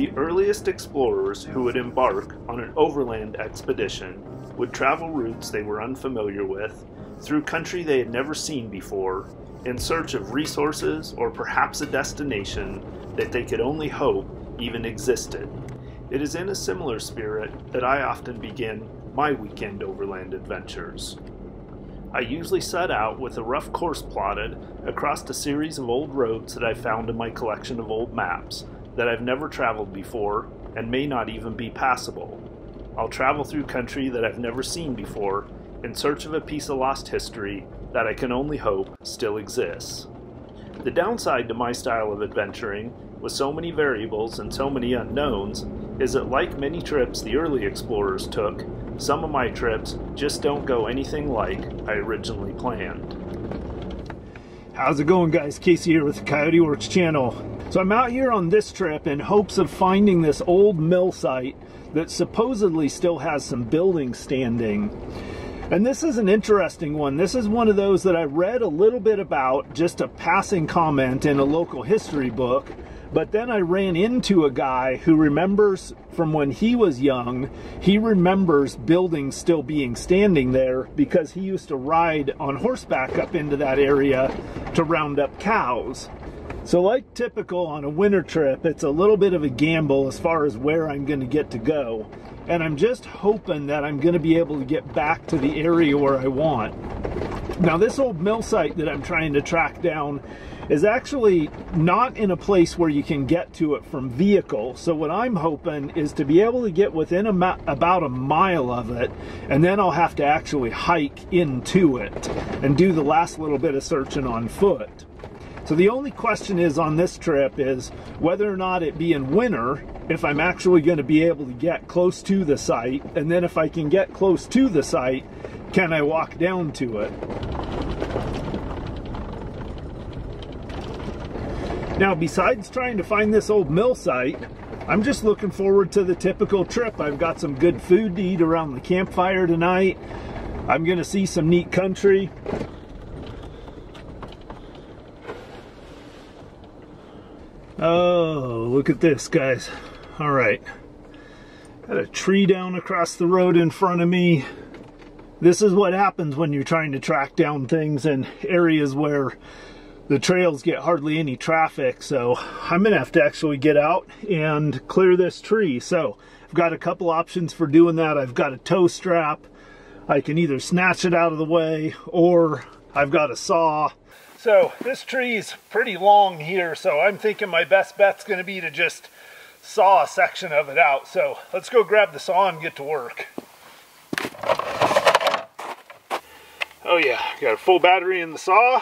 The earliest explorers who would embark on an overland expedition would travel routes they were unfamiliar with, through country they had never seen before, in search of resources or perhaps a destination that they could only hope even existed. It is in a similar spirit that I often begin my weekend overland adventures. I usually set out with a rough course plotted across a series of old roads that I found in my collection of old maps that I've never traveled before and may not even be passable. I'll travel through country that I've never seen before in search of a piece of lost history that I can only hope still exists. The downside to my style of adventuring, with so many variables and so many unknowns, is that like many trips the early explorers took, some of my trips just don't go anything like I originally planned. How's it going, guys? Casey here with the Coyote Works channel. So I'm out here on this trip in hopes of finding this old mill site that supposedly still has some buildings standing. And this is an interesting one. This is one of those that I read a little bit about, just a passing comment in a local history book. But then I ran into a guy who remembers from when he was young, he remembers buildings still being standing there because he used to ride on horseback up into that area to round up cows. So like typical on a winter trip, it's a little bit of a gamble as far as where I'm going to get to go. And I'm just hoping that I'm going to be able to get back to the area where I want. Now this old mill site that I'm trying to track down is actually not in a place where you can get to it from vehicle. So what I'm hoping is to be able to get within about a mile of it, and then I'll have to actually hike into it and do the last little bit of searching on foot. So the only question is on this trip is whether or not it be in winter, if I'm actually going to be able to get close to the site, and then if I can get close to the site, can I walk down to it? Now, besides trying to find this old mill site, I'm just looking forward to the typical trip. I've got some good food to eat around the campfire tonight. I'm going to see some neat country. Oh, look at this, guys. All right. Got a tree down across the road in front of me. This is what happens when you're trying to track down things in areas where the trails get hardly any traffic. So I'm gonna have to actually get out and clear this tree. So I've got a couple options for doing that. I've got a tow strap. I can either snatch it out of the way, or I've got a saw. So this tree is pretty long here, so I'm thinking my best bet's gonna be to just saw a section of it out. So let's go grab the saw and get to work. Oh yeah, got a full battery in the saw.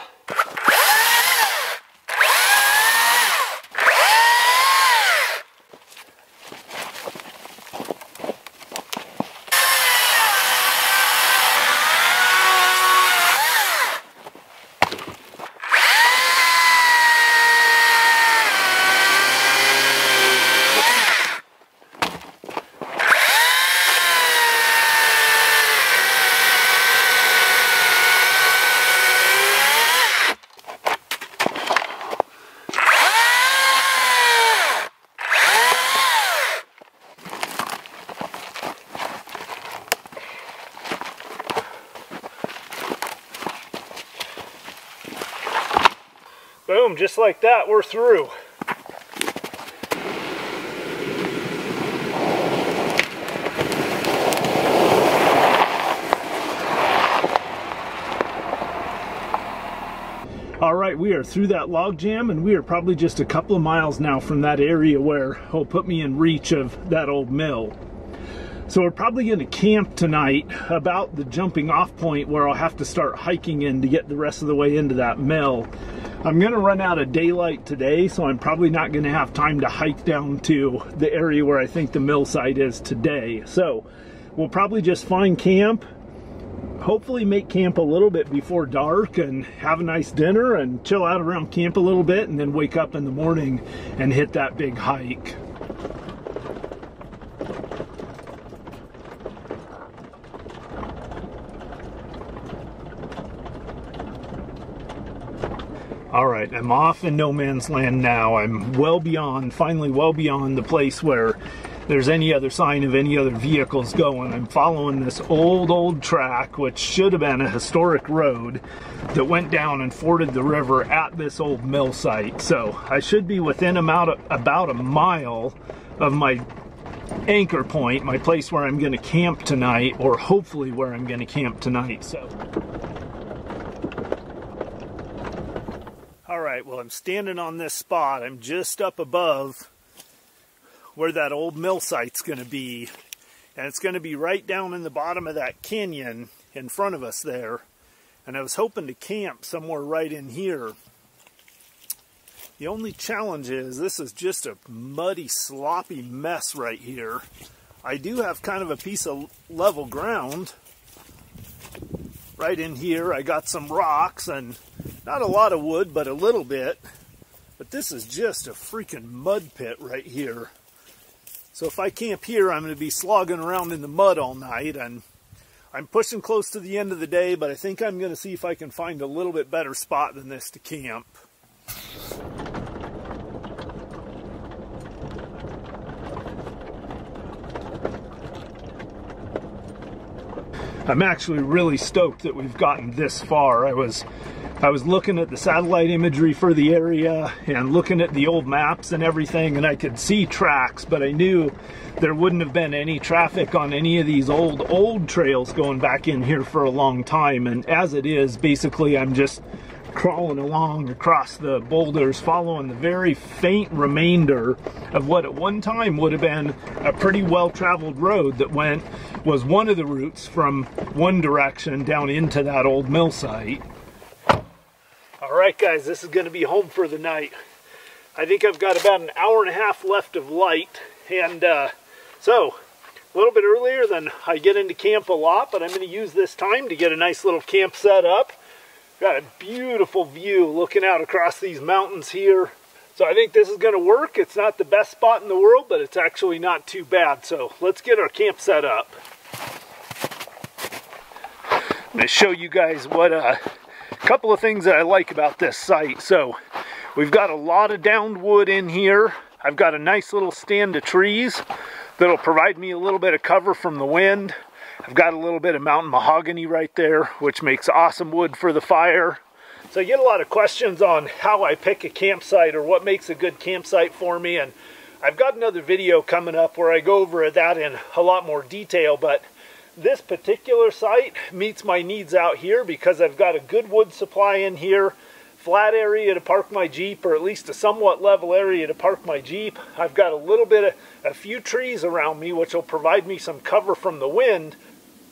Boom, just like that, we're through. All right, we are through that log jam, and we are probably just a couple of miles now from that area where it'll put me in reach of that old mill. So we're probably going to camp tonight about the jumping off point where I'll have to start hiking in to get the rest of the way into that mill. I'm going to run out of daylight today, so I'm probably not going to have time to hike down to the area where I think the mill site is today. So we'll probably just find camp, hopefully make camp a little bit before dark and have a nice dinner and chill out around camp a little bit, and then wake up in the morning and hit that big hike. All right, I'm off in no man's land now. I'm finally well beyond the place where there's any other sign of any other vehicles going. I'm following this old track, which should have been a historic road that went down and forded the river at this old mill site. So I should be within about a mile of my anchor point, my place where I'm going to camp tonight, or hopefully where I'm going to camp tonight. So, all right, well, I'm standing on this spot. I'm just up above where that old mill site's going to be, and it's going to be right down in the bottom of that canyon in front of us there. And I was hoping to camp somewhere right in here. The only challenge is this is just a muddy, sloppy mess right here. I do have kind of a piece of level ground right in here. I got some rocks and not a lot of wood, but a little bit. But this is just a freaking mud pit right here. So if I camp here, I'm going to be slogging around in the mud all night, and I'm pushing close to the end of the day, but I think I'm going to see if I can find a little bit better spot than this to camp. I'm actually really stoked that we've gotten this far. I was looking at the satellite imagery for the area and looking at the old maps and everything, and I could see tracks, but I knew there wouldn't have been any traffic on any of these old trails going back in here for a long time. And as it is, basically I'm just crawling along across the boulders, following the very faint remainder of what at one time would have been a pretty well-traveled road that was one of the routes from one direction down into that old mill site. All right, guys, this is going to be home for the night. I think I've got about an hour and a half left of light, and so a little bit earlier than I get into camp a lot, but I'm going to use this time to get a nice little camp set up. Got a beautiful view looking out across these mountains here. So I think this is going to work. It's not the best spot in the world, but it's actually not too bad. So let's get our camp set up. I'm going to show you guys what a couple of things that I like about this site. So we've got a lot of downed wood in here. I've got a nice little stand of trees that'll provide me a little bit of cover from the wind. I've got a little bit of mountain mahogany right there, which makes awesome wood for the fire. So I get a lot of questions on how I pick a campsite or what makes a good campsite for me, and I've got another video coming up where I go over that in a lot more detail, but this particular site meets my needs out here because I've got a good wood supply in here, flat area to park my Jeep, or at least a somewhat level area to park my Jeep. I've got a few trees around me which will provide me some cover from the wind,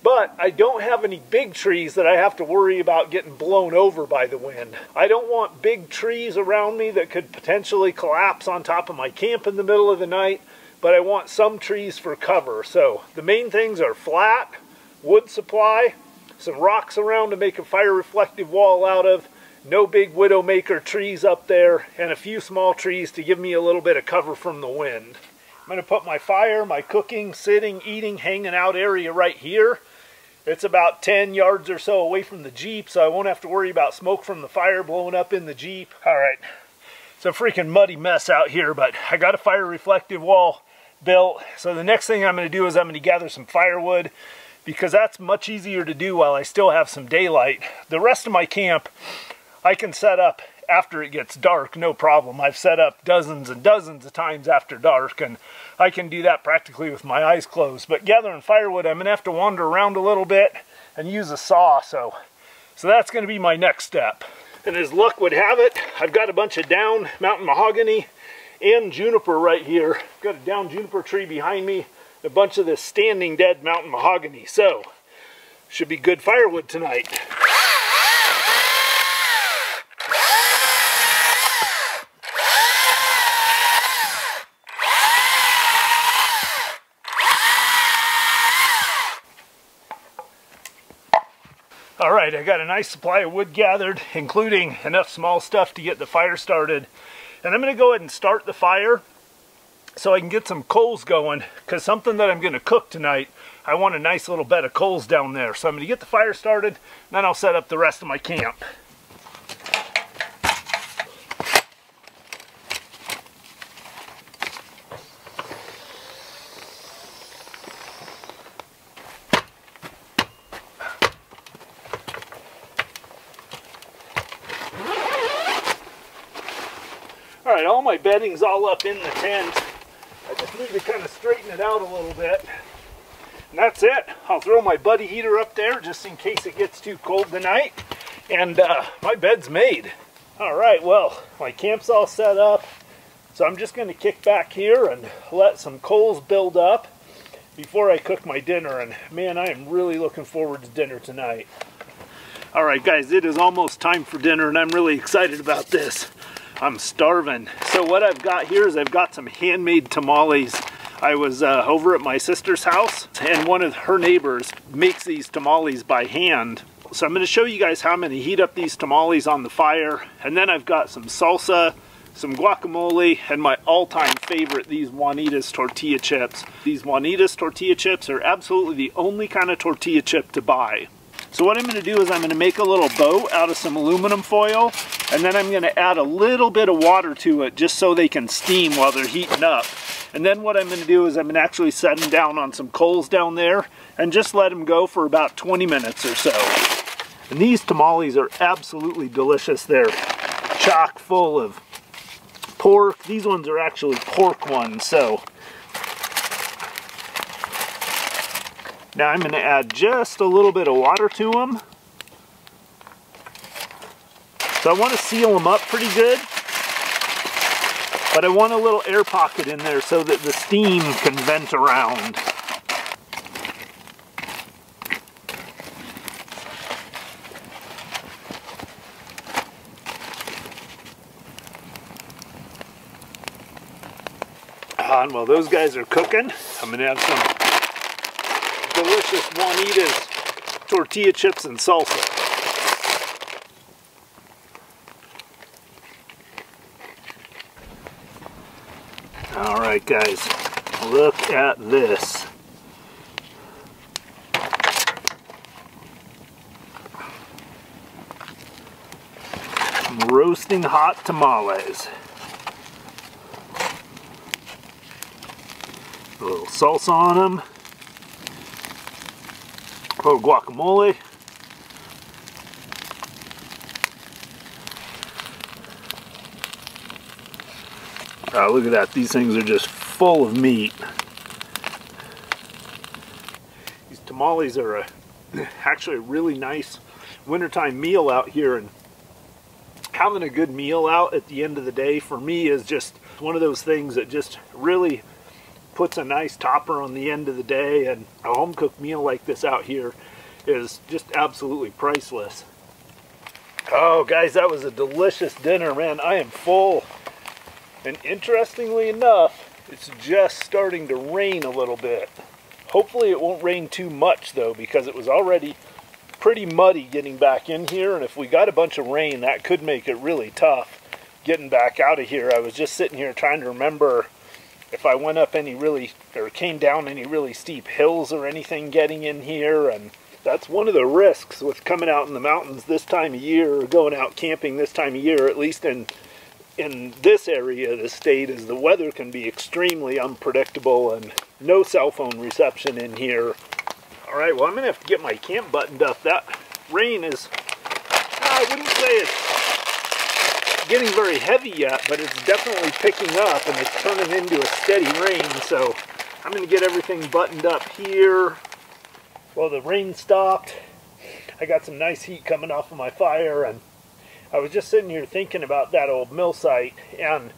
but I don't have any big trees that I have to worry about getting blown over by the wind. I don't want big trees around me that could potentially collapse on top of my camp in the middle of the night, but I want some trees for cover. So the main things are flat, wood supply, some rocks around to make a fire reflective wall out of, no big widowmaker trees up there, and a few small trees to give me a little bit of cover from the wind. I'm going to put my fire, my cooking, sitting, eating, hanging out area right here. It's about 10 yards or so away from the Jeep, so I won't have to worry about smoke from the fire blowing up in the Jeep. All right, it's a freaking muddy mess out here, but I got a fire reflective wall built. So the next thing I'm going to do is I'm going to gather some firewood, because that's much easier to do while I still have some daylight. The rest of my camp I can set up after it gets dark, no problem. I've set up dozens and dozens of times after dark, and I can do that practically with my eyes closed. But gathering firewood, I'm going to have to wander around a little bit and use a saw, so that's going to be my next step. And as luck would have it, I've got a bunch of down mountain mahogany and juniper right here. I've got a down juniper tree behind me, a bunch of this standing dead mountain mahogany, so should be good firewood tonight. Alright, I got a nice supply of wood gathered, including enough small stuff to get the fire started. And I'm going to go ahead and start the fire so I can get some coals going, because something that I'm going to cook tonight, I want a nice little bed of coals down there. So I'm going to get the fire started, and then I'll set up the rest of my camp. Alright, all my bedding's all up in the tent. I just need to kind of straighten it out a little bit. And that's it. I'll throw my buddy heater up there just in case it gets too cold tonight. And my bed's made. Alright, well, my camp's all set up. So I'm just going to kick back here and let some coals build up before I cook my dinner. And man, I am really looking forward to dinner tonight. Alright guys, it is almost time for dinner and I'm really excited about this. I'm starving. So what I've got here is I've got some handmade tamales. I was over at my sister's house and one of her neighbors makes these tamales by hand. So I'm going to show you guys how I'm going to heat up these tamales on the fire. And then I've got some salsa, some guacamole, and my all-time favorite, these Juanitas tortilla chips. These Juanitas tortilla chips are absolutely the only kind of tortilla chip to buy. So what I'm going to do is I'm going to make a little boat out of some aluminum foil, and then I'm going to add a little bit of water to it just so they can steam while they're heating up. And then what I'm going to do is I'm going to actually set them down on some coals down there and just let them go for about 20 minutes or so. And these tamales are absolutely delicious. They're chock full of pork. These ones are actually pork ones, so now I'm going to add just a little bit of water to them. So I want to seal them up pretty good, but I want a little air pocket in there so that the steam can vent around. And while those guys are cooking, I'm going to have some delicious Juanitas tortilla chips and salsa. Alright guys, look at this. Some roasting hot tamales. A little salsa on them. A little guacamole. Look at that. These things are just full of meat. These tamales are actually a really nice wintertime meal out here. And having a good meal out at the end of the day for me is just one of those things that just really puts a nice topper on the end of the day. And a home-cooked meal like this out here is just absolutely priceless. Oh guys, that was a delicious dinner, man. I am full. And interestingly enough, it's just starting to rain a little bit. Hopefully it won't rain too much though, because it was already pretty muddy getting back in here, and if we got a bunch of rain, that could make it really tough getting back out of here. I was just sitting here trying to remember if I went up any really, or came down any really steep hills or anything getting in here, and that's one of the risks with coming out in the mountains this time of year, or going out camping this time of year, at least in this area of the state, is the weather can be extremely unpredictable and no cell phone reception in here. Alright, well I'm going to have to get my camp buttoned up. That rain is, I wouldn't say it's getting very heavy yet, but it's definitely picking up and it's turning into a steady rain. So I'm going to get everything buttoned up here. Well, the rain stopped. I got some nice heat coming off of my fire, and I was just sitting here thinking about that old mill site, and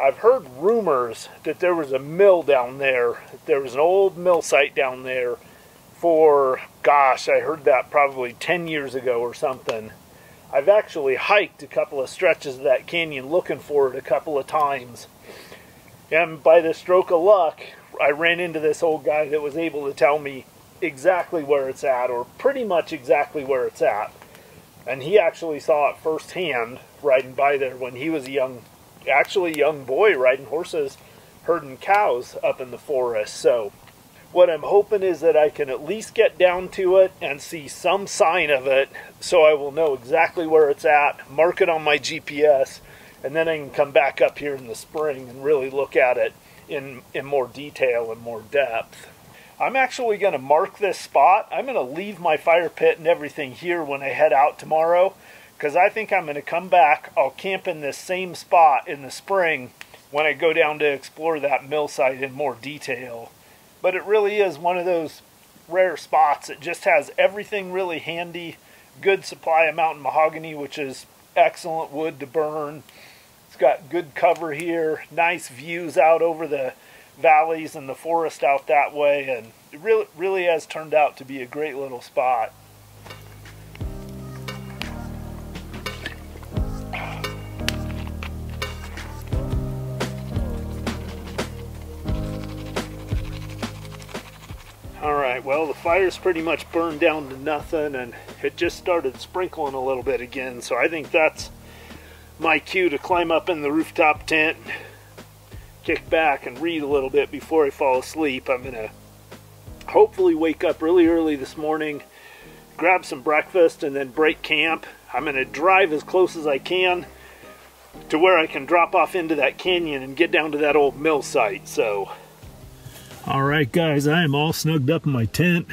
I've heard rumors that there was a mill down there. There was an old mill site down there for, gosh, I heard that probably 10 years ago or something. I've actually hiked a couple of stretches of that canyon looking for it a couple of times. And by the stroke of luck, I ran into this old guy that was able to tell me exactly where it's at, or pretty much exactly where it's at. And he actually saw it firsthand riding by there when he was a young boy riding horses, herding cows up in the forest. So what I'm hoping is that I can at least get down to it and see some sign of it, so I will know exactly where it's at, mark it on my GPS, and then I can come back up here in the spring and really look at it in more detail and more depth. I'm actually going to mark this spot. I'm going to leave my fire pit and everything here when I head out tomorrow, because I think I'm going to come back. I'll camp in this same spot in the spring when I go down to explore that mill site in more detail. But it really is one of those rare spots. It just has everything really handy. Good supply of mountain mahogany, which is excellent wood to burn. It's got good cover here, nice views out over the valleys and the forest out that way, and it really has turned out to be a great little spot. Alright, well, the fire's pretty much burned down to nothing, and it just started sprinkling a little bit again, so I think that's my cue to climb up in the rooftop tent, kick back and read a little bit before I fall asleep. I'm going to hopefully wake up really early this morning, grab some breakfast, and then break camp. I'm going to drive as close as I can to where I can drop off into that canyon and get down to that old mill site. So, alright guys, I am all snugged up in my tent,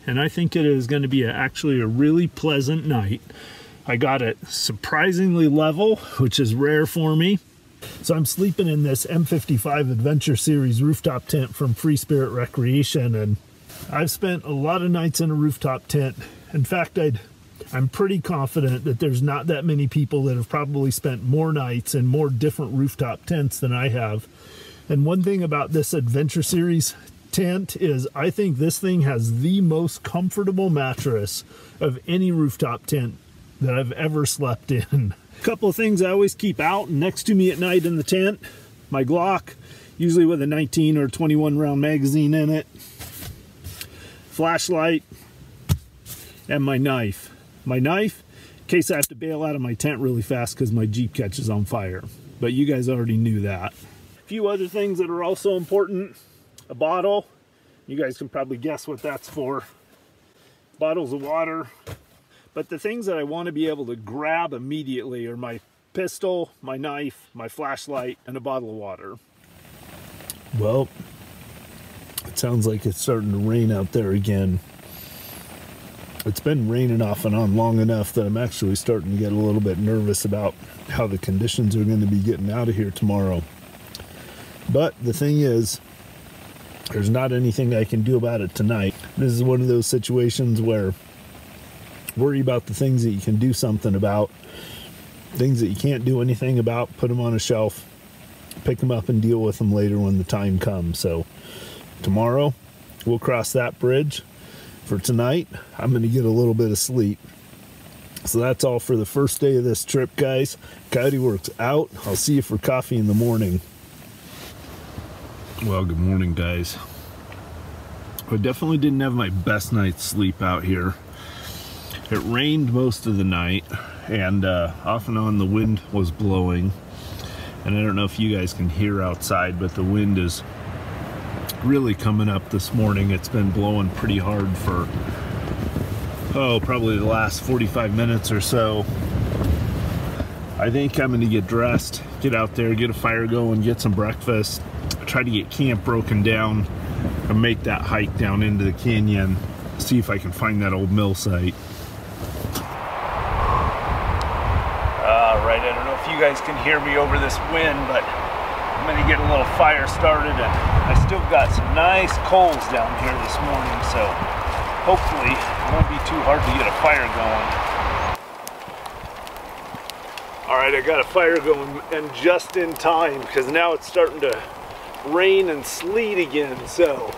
and I think it is going to be actually a really pleasant night. I got it surprisingly level, which is rare for me. So I'm sleeping in this M55 Adventure Series rooftop tent from Free Spirit Recreation, and I've spent a lot of nights in a rooftop tent. In fact, I'm pretty confident that there's not that many people that have probably spent more nights in more different rooftop tents than I have. And one thing about this Adventure Series tent is I think this thing has the most comfortable mattress of any rooftop tent that I've ever slept in. A couple of things I always keep out next to me at night in the tent: my Glock, usually with a 19 or 21 round magazine in it, flashlight, and my knife. My knife, in case I have to bail out of my tent really fast because my Jeep catches on fire. But you guys already knew that. A few other things that are also important: a bottle. You guys can probably guess what that's for. Bottles of water. But the things that I want to be able to grab immediately are my pistol, my knife, my flashlight, and a bottle of water. Well, it sounds like it's starting to rain out there again. It's been raining off and on long enough that I'm actually starting to get a little bit nervous about how the conditions are going to be getting out of here tomorrow. But the thing is, there's not anything I can do about it tonight. This is one of those situations where worry about the things that you can do something about. Things that you can't do anything about, put them on a shelf, pick them up and deal with them later when the time comes. So tomorrow we'll cross that bridge. For tonight, I'm going to get a little bit of sleep. So that's all for the first day of this trip, guys. Coyote Works out. I'll see you for coffee in the morning. Well, good morning, guys. I definitely didn't have my best night's sleep out here. It rained most of the night, and off and on the wind was blowing. And I don't know if you guys can hear outside, but the wind is really coming up this morning. It's been blowing pretty hard for, probably the last 45 minutes or so. I think I'm going to get dressed, get out there, get a fire going, get some breakfast, try to get camp broken down, and make that hike down into the canyon, see if I can find that old mill site. Right, I don't know if you guys can hear me over this wind, but I'm going to get a little fire started, and I still got some nice coals down here this morning, so hopefully it won't be too hard to get a fire going. Alright, I got a fire going, and just in time, because now it's starting to rain and sleet again. So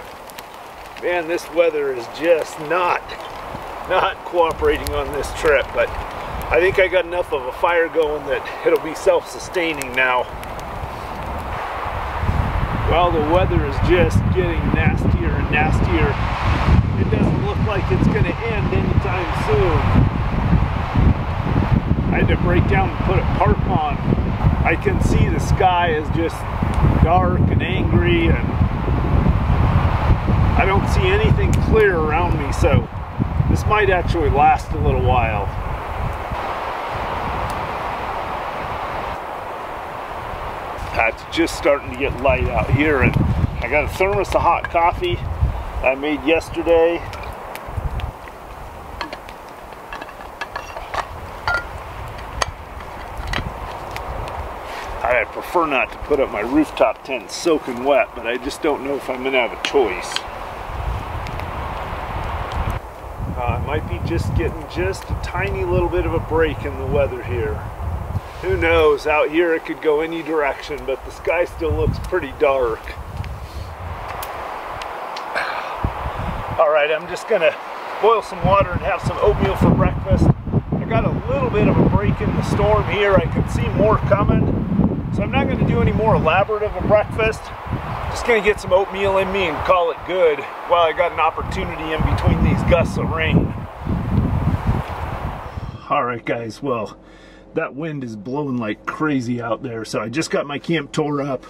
man, this weather is just not cooperating on this trip, but I think I got enough of a fire going that it'll be self-sustaining now. Well, the weather is just getting nastier and nastier. It doesn't look like it's going to end anytime soon. I had to break down and put a tarp on. I can see the sky is just dark and angry, and I don't see anything clear around me, so this might actually last a little while. It's just starting to get light out here, and I got a thermos of hot coffee I made yesterday. prefer not to put up my rooftop tent soaking wet, but I just don't know if I'm gonna have a choice. I might be just getting just a tiny little bit of a break in the weather here. Who knows, out here it could go any direction, but the sky still looks pretty dark. All right, I'm just gonna boil some water and have some oatmeal for breakfast. I got a little bit of a break in the storm here. I can see more coming. So I'm not gonna do any more elaborate of a breakfast. Just gonna get some oatmeal in me and call it good while I got an opportunity in between these gusts of rain. All right, guys, well, that wind is blowing like crazy out there. So I just got my camp tore up.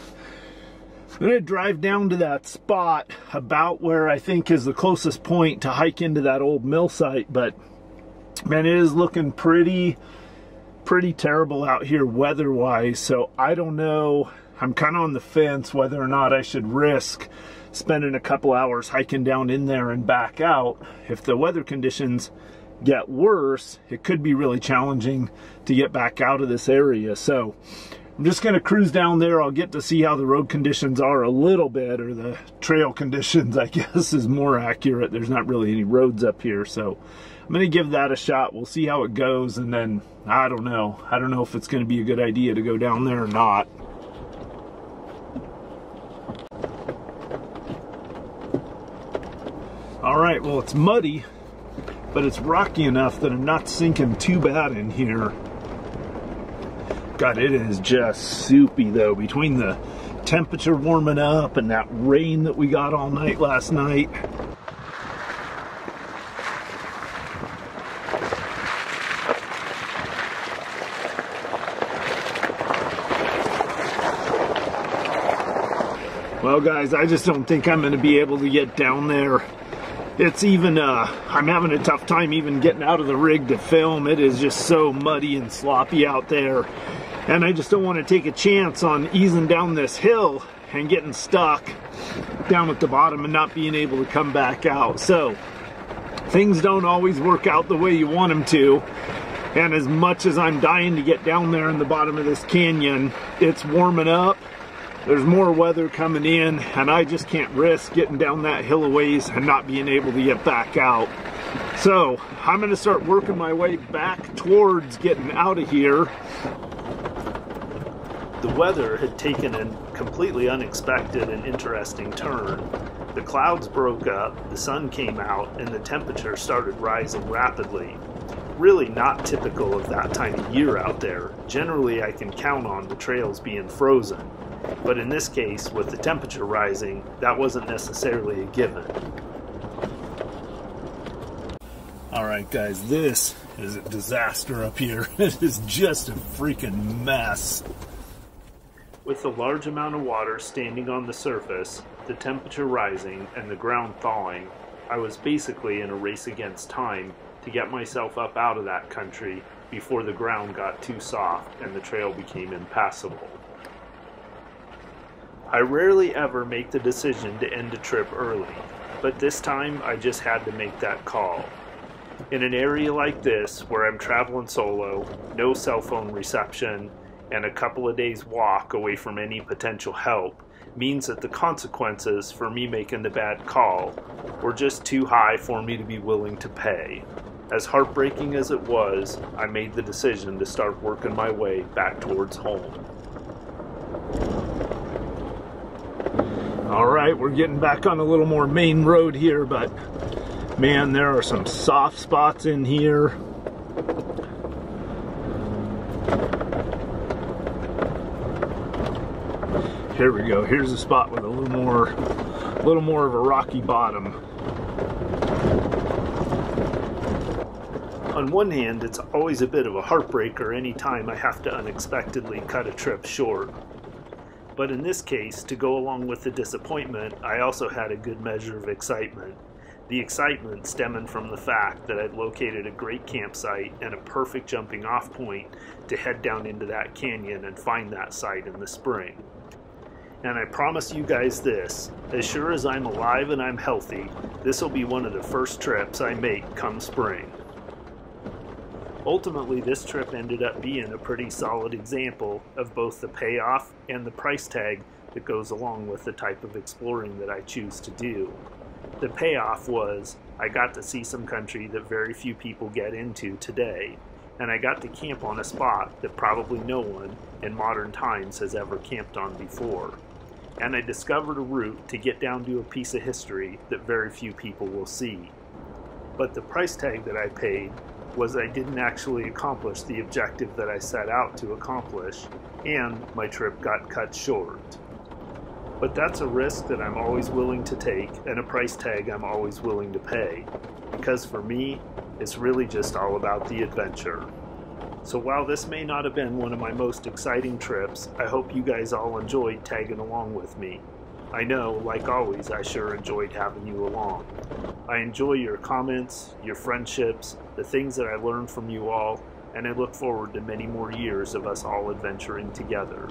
I'm gonna drive down to that spot about where I think is the closest point to hike into that old mill site, but man, it is looking pretty terrible out here weather-wise, so I don't know. I'm kind of on the fence whether or not I should risk spending a couple hours hiking down in there and back out. If the weather conditions get worse, it could be really challenging to get back out of this area. So I'm just going to cruise down there. I'll get to see how the road conditions are a little bit, or the trail conditions, I guess, is more accurate. There's not really any roads up here, so I'm going to give that a shot. We'll see how it goes, and then I don't know if it's going to be a good idea to go down there or not. All right, well, it's muddy, but it's rocky enough that I'm not sinking too bad in here. God, it is just soupy though, between the temperature warming up and that rain that we got all night last night. Well, guys, I just don't think I'm going to be able to get down there. It's even, I'm having a tough time even getting out of the rig to film. It is just so muddy and sloppy out there. And I just don't want to take a chance on easing down this hill and getting stuck down at the bottom and not being able to come back out. So things don't always work out the way you want them to. And as much as I'm dying to get down there in the bottom of this canyon, it's warming up. There's more weather coming in, and I just can't risk getting down that hill a ways and not being able to get back out. So I'm going to start working my way back towards getting out of here. The weather had taken a completely unexpected and interesting turn. The clouds broke up, the sun came out, and the temperature started rising rapidly. Really not typical of that time of year out there. Generally, I can count on the trails being frozen. But in this case, with the temperature rising, that wasn't necessarily a given. Alright guys, this is a disaster up here. It is just a freaking mess. With the large amount of water standing on the surface, the temperature rising, and the ground thawing, I was basically in a race against time to get myself up out of that country before the ground got too soft and the trail became impassable. I rarely ever make the decision to end a trip early, but this time I just had to make that call. In an area like this, where I'm traveling solo, no cell phone reception, and a couple of days walk away from any potential help, means that the consequences for me making the bad call were just too high for me to be willing to pay. As heartbreaking as it was, I made the decision to start working my way back towards home. Alright, we're getting back on a little more main road here, but man, there are some soft spots in here. Here we go. Here's a spot with a little more of a rocky bottom. On one hand, it's always a bit of a heartbreaker anytime I have to unexpectedly cut a trip short. But in this case, to go along with the disappointment, I also had a good measure of excitement. The excitement stemming from the fact that I'd located a great campsite and a perfect jumping off point to head down into that canyon and find that site in the spring. And I promise you guys this, as sure as I'm alive and I'm healthy, this will be one of the first trips I make come spring. Ultimately, this trip ended up being a pretty solid example of both the payoff and the price tag that goes along with the type of exploring that I choose to do. The payoff was I got to see some country that very few people get into today, and I got to camp on a spot that probably no one in modern times has ever camped on before. And I discovered a route to get down to a piece of history that very few people will see. But the price tag that I paid was I didn't actually accomplish the objective that I set out to accomplish, and my trip got cut short. But that's a risk that I'm always willing to take, and a price tag I'm always willing to pay, because for me, it's really just all about the adventure. So while this may not have been one of my most exciting trips, I hope you guys all enjoyed tagging along with me. I know, like always, I sure enjoyed having you along. I enjoy your comments, your friendships, the things that I learned from you all, and I look forward to many more years of us all adventuring together.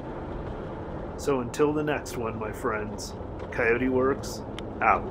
So until the next one, my friends, Coyote Works, out.